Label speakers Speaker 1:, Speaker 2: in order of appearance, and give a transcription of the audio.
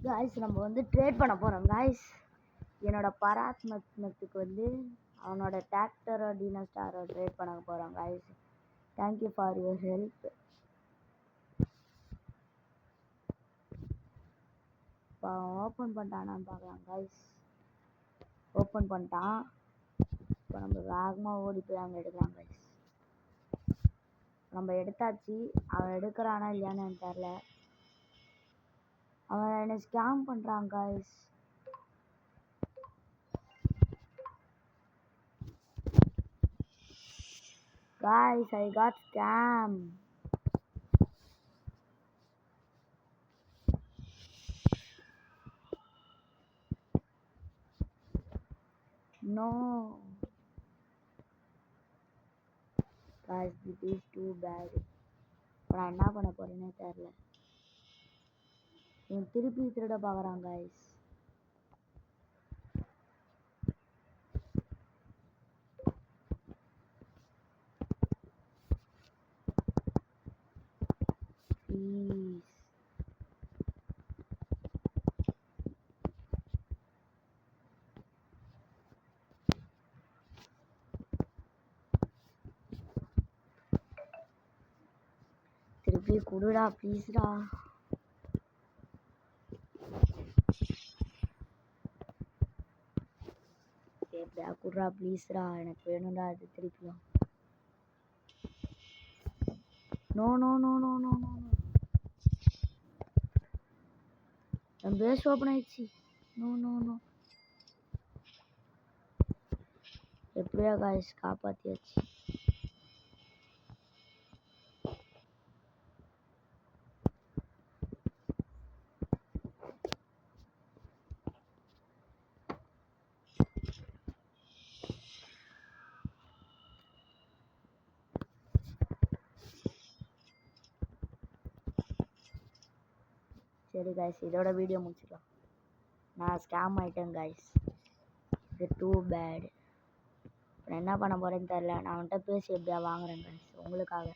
Speaker 1: Guys நம்ம வந்து trade பண்ண போகிறோம் காய்ஸ். என்னோட பராத்மத்துக்கு வந்து அவனோட டிராக்டரோ டினஸ்டாரோ ட்ரேட் பண்ண போகிறோம் guys. Thank you for your help. இப்போ ஓப்பன் பண்ணிட்டானான்னு பார்க்கலாம் காய்ஸ். ஓப்பன் பண்ணிட்டான். இப்போ நம்ம வேகமாக ஓடி போய் அங்கே எடுக்கலாம் காய்ஸ். நம்ம எடுத்தாச்சு. அவன் எடுக்கிறானா இல்லையான்னு எனக்கு தெரில. அவன் என்னை ஸ்கேம் பண்ணுறான் guys. Guys, I got scammed. No. Guys, this is too bad. நான் என்ன பண்ண போறேன்னே தெரியல. இவன் திருப்பி திருட பார்க்குறான் guys. Please. திருப்பி குடுடா ப்ளீஸ்டா. எப்படியா குடுறா ப்ளீஸ்டா, எனக்கு வேணும்டா அது திருப்பியும். No no no no no no no. என் பேஸ் ஓப்பன் ஆயிடுச்சு. No no no. எப்படியா காய்ஸ் காப்பாத்தியாச்சு. சரி காய்ஸ், இதோட வீடியோ முடிச்சுக்கலாம். நான் ஸ்கேம் ஆகிட்டேன் காய்ஸ். இது டூ பேட். நான் என்ன பண்ண போகிறேன்னு தெரில. நான் அவன்கிட்ட பேசி எப்படியா வாங்குறேன் காய்ஸ் உங்களுக்காக.